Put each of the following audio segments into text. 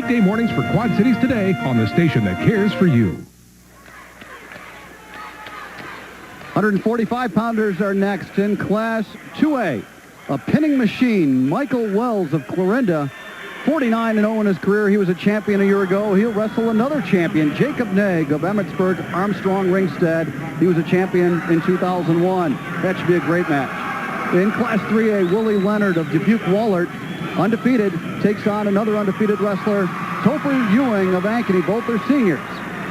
weekday mornings for Quad Cities Today on the station that cares for you. 145-pounders are next in Class 2A. A pinning machine, Michael Wells of Clarinda, 49-0 in his career. He was a champion a year ago. He'll wrestle another champion, Jacob Naig of Emmetsburg, Armstrong Ringstead. He was a champion in 2001. That should be a great match. In Class 3A, Willie Leonard of Dubuque Wahlert, undefeated, takes on another undefeated wrestler, Topher Ewing of Ankeny. Both are seniors.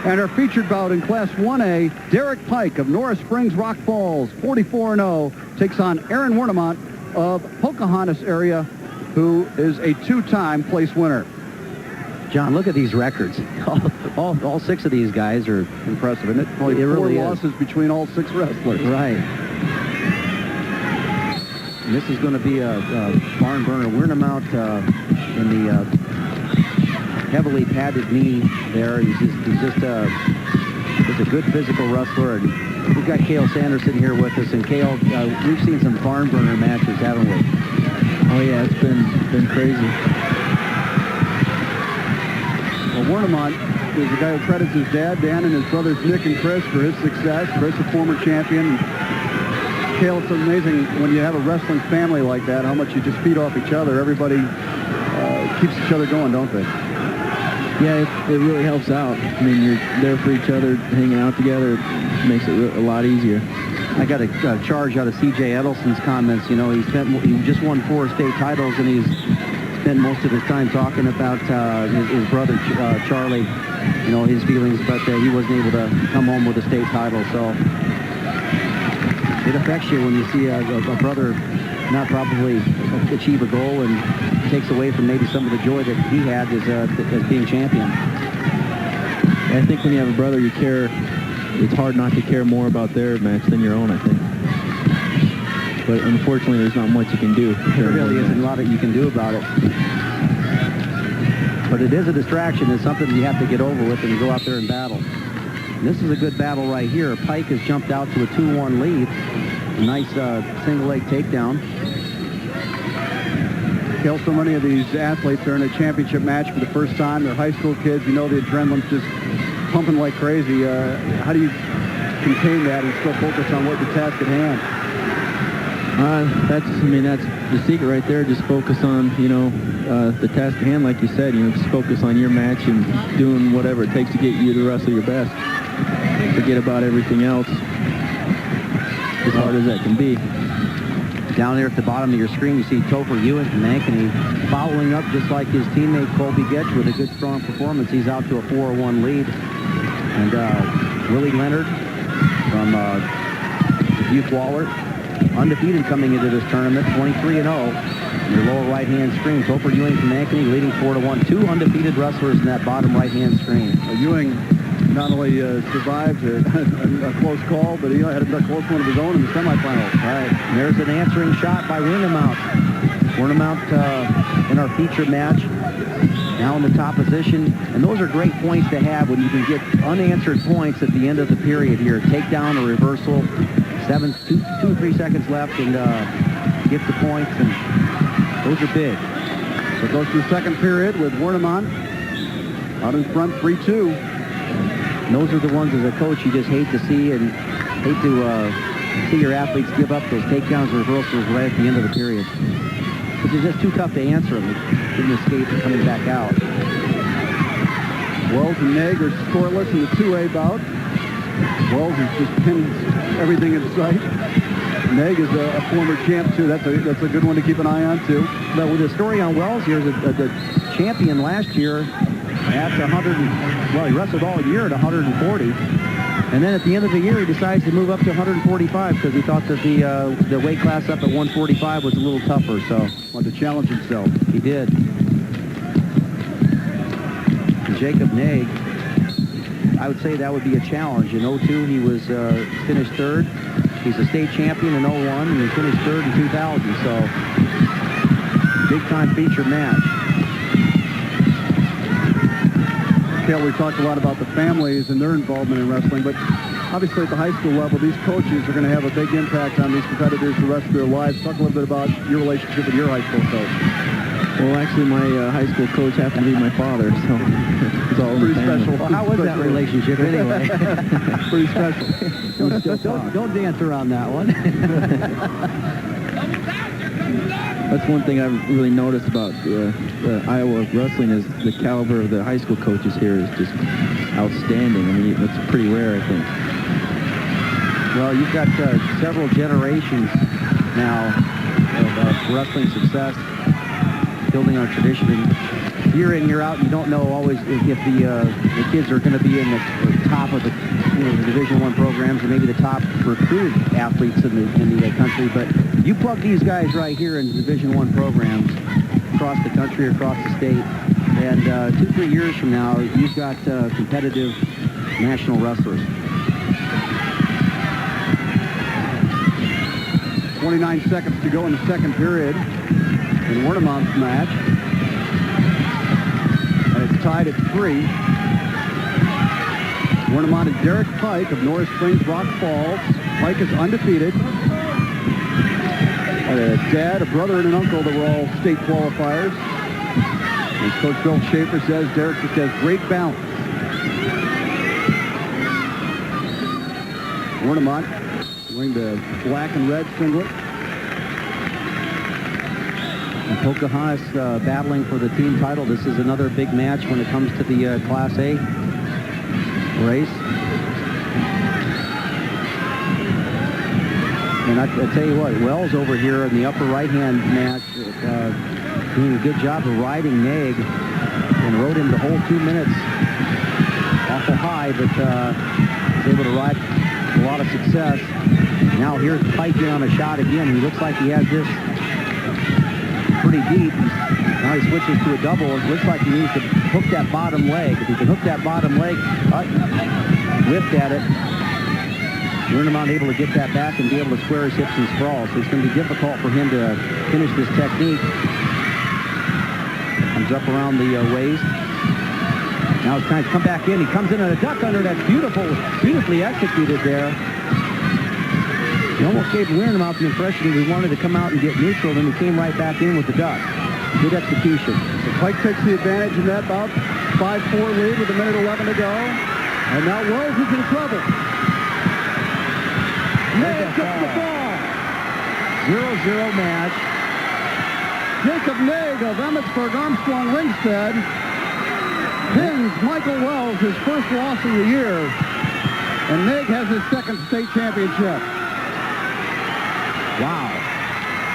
And our featured bout in Class 1A, Derek Pike of Norris Springs Rock Falls, 44-0, takes on Aaron Wernimont of Pocahontas area, who is a two-time place winner. John, look at these records. All six of these guys are impressive, isn't it? Only four really losses between all six wrestlers. Right. And this is going to be a barn burner. Wernimont in the heavily padded knee there. He's just a good physical wrestler. And we've got Cale Sanders sitting here with us. And Cale, we've seen some barn burner matches, haven't we? Oh yeah, it's been crazy. Well, Wernimont is the guy who credits his dad, Dan, and his brothers Nick and Chris for his success. Chris, a former champion. Cale, it's amazing when you have a wrestling family like that, how much you just feed off each other. Everybody keeps each other going, don't they? Yeah, it really helps out. I mean, you're there for each other, hanging out together. It makes it a lot easier. I got a charge out of C.J. Edelson's comments. You know, he just won 4 state titles, and he's spent most of his time talking about his brother Charlie. You know, his feelings, but he wasn't able to come home with a state title. So it affects you when you see a brother not probably achieve a goal, and takes away from maybe some of the joy that he had as being champion. I think when you have a brother, you care. It's hard not to care more about their match than your own, I think. But unfortunately, there's not much you can do. There really isn't a lot that you can do about it. But it is a distraction. It's something you have to get over with and go out there and battle. And this is a good battle right here. Pike has jumped out to a 2-1 lead. A nice single leg takedown. Cale, so many of these athletes are in a championship match for the first time. They're high school kids. You know the adrenaline's just pumping like crazy. How do you contain that and still focus on what the task at hand? That's the secret right there. Just focus on, the task at hand, like you said. Just focus on your match and doing whatever it takes to get you to wrestle your best. Forget about everything else, as hard as that can be. Down there at the bottom of your screen, you see Topher Ewing from Ankeny following up just like his teammate Colby Getch with a good, strong performance. He's out to a 4-1 lead. And Willie Leonard from Dubuque Wahlert, undefeated coming into this tournament, 23-0. Your lower right-hand screen, Topher Ewing from Ankeny leading 4-1. 2 undefeated wrestlers in that bottom right-hand screen. Ewing not only survived a close call, but he had a close one of his own in the semifinals. Right. And there's an answering shot by Wernimont. Wernimont in our feature match, now in the top position. And those are great points to have when you can get unanswered points at the end of the period here. Takedown or reversal, 2 or 3 seconds left, and get the points, and those are big. So it goes to the second period with Wernimont out in front, 3-2. And those are the ones as a coach you just hate to see, and hate to see your athletes give up those takedowns or reversals right at the end of the period. Because it's just too tough to answer them. Didn't escape and coming back out. Wells and Naig are scoreless in the 2A bout. Wells has just pinned everything in sight. Naig is a former champ, too. That's a good one to keep an eye on, too. But with the story on Wells here, the champion last year at 100, he wrestled all year at 140. And then at the end of the year, he decides to move up to 145 because he thought that the weight class up at 145 was a little tougher, so wanted to challenge himself. He did. And Jacob Naig, I would say that would be a challenge. In 02, he was finished third. He's a state champion in 01, and he finished third in 2000, so big-time feature match. Cale, we talked a lot about the families and their involvement in wrestling, but obviously at the high school level, these coaches are going to have a big impact on these competitors the rest of their lives. Talk a little bit about your relationship with your high school coach. Well, actually, my high school coach happened to be my father, so it's all in the Pretty family. special. Well, how was that relationship anyway? Pretty special. Don't dance around that one. That's one thing I've really noticed about the Iowa wrestling is the caliber of the high school coaches here is just outstanding. I mean, it's pretty rare, I think. Well, you've got several generations now of wrestling success, building on tradition. And year in, year out, you don't know always if the kids are going to be in the top of the Division I programs or maybe the top recruited athletes in the country. But you plug these guys right here in Division I programs across the country, across the state, and 2-3 years from now, you've got competitive national wrestlers. 29 seconds to go in the second period in Wernimont's match. And it's tied at 3. Wernimont and Derek Pike of Norris Springs, Rock Falls. Pike is undefeated. Had a dad, a brother, and an uncle that were all state qualifiers. As Coach Bill Schaefer says, Derek just has great balance. Wernimont wearing the black and red singlet. And Pocahontas battling for the team title. This is another big match when it comes to the Class A race. And I tell you what, Wells over here in the upper right-hand match doing a good job of riding Naig and rode him the whole 2 minutes. Awful high, but was able to ride with a lot of success. Now here's Pike in on a shot again. He looks like he has this pretty deep. Now he switches to a double. It looks like he needs to hook that bottom leg. If he can hook that bottom leg, whipped at it. Wernimont able to get that back and be able to square his hips and sprawl. So it's going to be difficult for him to finish this technique. Comes up around the waist. Now it's time to come back in. He comes in on a duck under. That's beautifully executed there. He almost gave Wernimont the impression that he wanted to come out and get neutral, then he came right back in with the duck. Good execution. So Pike takes the advantage in that bout. 5-4 lead with 1:11 to go. And now Wells is in trouble. Naig gets the ball. 0-0 match. Jacob Naig of Emmitsburg Armstrong Ringstead pins Michael Wells, his first loss of the year. And Naig has his second state championship. Wow.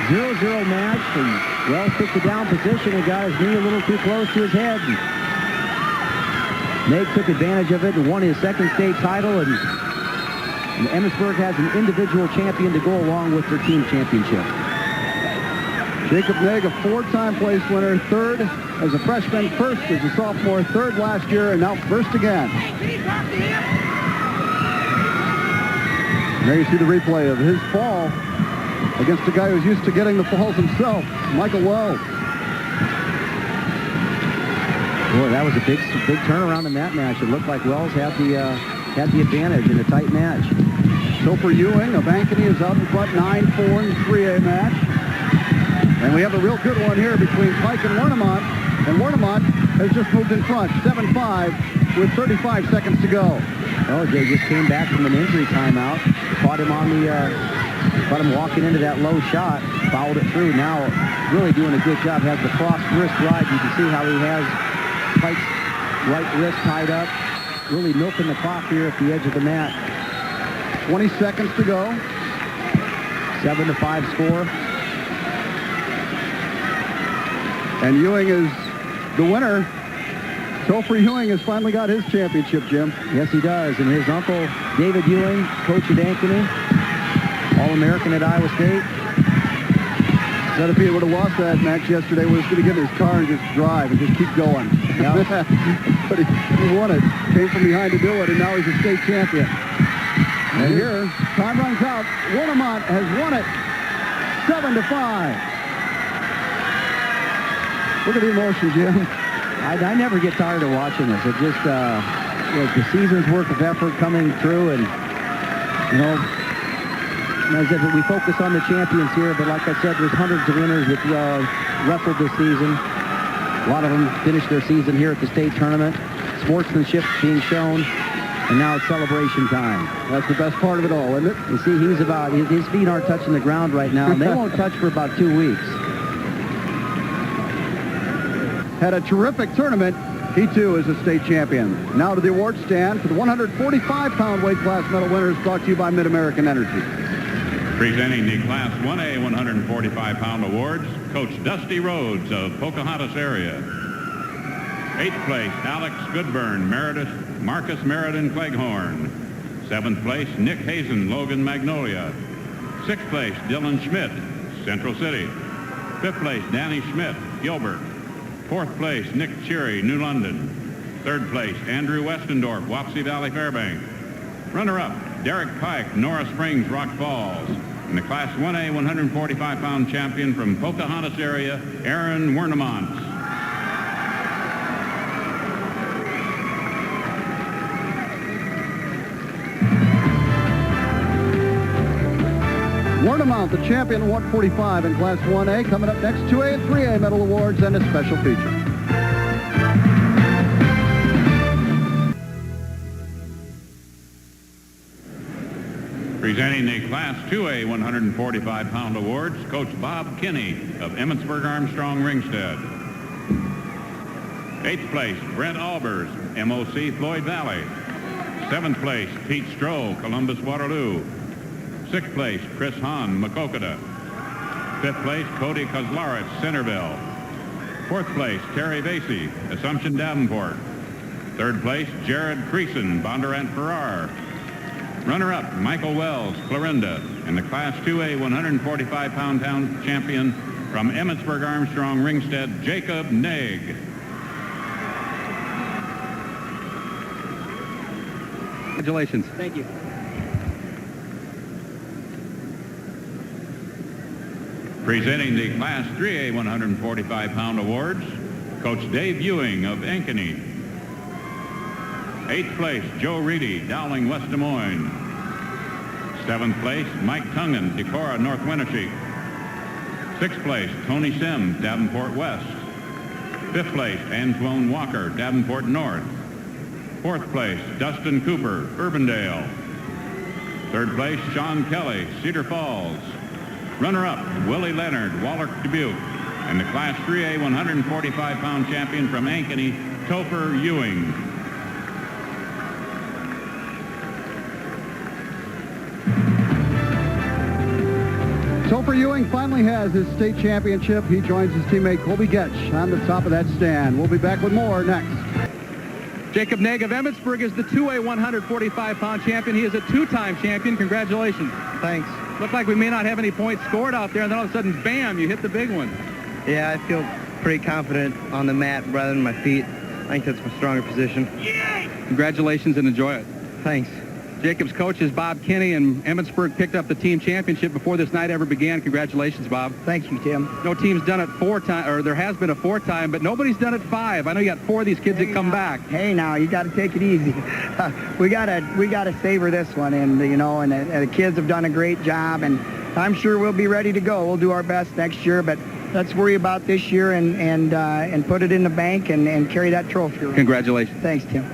0-0 match, and Wells took the down position and got his knee a little too close to his head. Naig took advantage of it and won his second state title, and Emmitsburg has an individual champion to go along with their team championship. Jacob Naig, a 4-time place winner, third as a freshman, first as a sophomore, third last year, and now first again. There you see the replay of his fall against a guy who's used to getting the falls himself, Michael Wells. Boy, that was a big turnaround in that match. It looked like Wells had the advantage in a tight match. Topher Ewing of Ankeny is out in front, 9-4 in the 3A match. And we have a real good one here between Pike and Wernimont. And Wernimont has just moved in front, 7-5 with 35 seconds to go. Oh, they just came back from an injury timeout. Caught him on the, caught him walking into that low shot. Fouled it through. Now really doing a good job. Has the cross wrist ride. You can see how he has Pike's right wrist tied up. Really milking the clock here at the edge of the mat. 20 seconds to go. 7-5 score. And Ewing is the winner. Topher Ewing has finally got his championship, Jim. Yes, he does. And his uncle, David Ewing, coach at Ankeny, All-American at Iowa State. Said if he would have lost that match yesterday, he was going to get in his car and just drive and just keep going. Yeah. But he won it. Came from behind to do it, and now he's a state champion. And here, time runs out. Wernimont has won it 7-5. Look at the emotion, Jim. I never get tired of watching this. It just, the season's worth of effort coming through, and, you know, as I said, we focus on the champions here, but like I said, there's hundreds of winners that wrestled this season. A lot of them finished their season here at the state tournament. Sportsmanship being shown, and now it's celebration time. That's the best part of it all, isn't it? You see, his feet aren't touching the ground right now, and they won't touch for about 2 weeks. Had a terrific tournament. He, too, is a state champion. Now to the award stand for the 145-pound weight class medal winners, brought to you by Mid-American Energy. Presenting the Class 1A 145-pound awards, Coach Dusty Rhodes of Pocahontas area. 8th place, Alex Goodburn, Marcus Meriden, Cleghorn. 7th place, Nick Hazen, Logan, Magnolia. 6th place, Dylan Schmidt, Central City. 5th place, Danny Schmidt, Gilbert. 4th place, Nick Cherry, New London. 3rd place, Andrew Westendorf, Wapsie Valley, Fairbank. Runner-up, Derek Pike, Norris Springs, Rock Falls. And the Class 1A 145-pound champion from Pocahontas area, Aaron Wernimont. Wernimont, the champion of 145 in Class 1A. Coming up next, 2A and 3A medal awards and a special feature. Presenting the Class 2A 145-pound awards, Coach Bob Kinney of Emmitsburg Armstrong Ringstead. 8th place, Brent Albers, MOC Floyd Valley. 7th place, Pete Stroh, Columbus Waterloo. 6th place, Chris Hahn, Macokota. 5th place, Cody Kozlaritz, Centerville. 4th place, Terry Vasey, Assumption Davenport. 3rd place, Jared Creason, Bondurant Farrar. Runner-up, Michael Wells, Clarinda, and the Class 2A 145-pound champion from Emmitsburg Armstrong Ringstead, Jacob Naig. Congratulations. Thank you. Presenting the Class 3A 145-pound awards, Coach Dave Ewing of Ankeny. 8th place, Joe Reedy, Dowling, West Des Moines. 7th place, Mike Tungan, Decorah, North Wenatchee. 6th place, Tony Sims, Davenport West. 5th place, Antoine Walker, Davenport North. 4th place, Dustin Cooper, Urbandale. 3rd place, Sean Kelly, Cedar Falls. Runner-up, Willie Leonard, Waller, Dubuque. And the Class 3A 145-pound champion from Ankeny, Topher Ewing. Topher Ewing finally has his state championship. He joins his teammate Colby Getch on the top of that stand. We'll be back with more next. Jacob Naig of Emmitsburg is the 2A 145-pound champion. He is a two-time champion. Congratulations. Thanks. Looked like we may not have any points scored out there, and then all of a sudden, bam, you hit the big one. Yeah, I feel pretty confident on the mat rather than my feet. I think that's my stronger position. Congratulations and enjoy it. Thanks. Jacob's coach is Bob Kinney, and Emmitsburg picked up the team championship before this night ever began. Congratulations, Bob. Thank you, Tim. No team's done it 4 times, or there has been a 4th time, but nobody's done it 5. I know you got 4 of these kids that come back. Hey, now you got to take it easy. we gotta savor this one, and and the kids have done a great job, and I'm sure we'll be ready to go. We'll do our best next year, but let's worry about this year and put it in the bank and carry that trophy around. Congratulations. Thanks, Tim.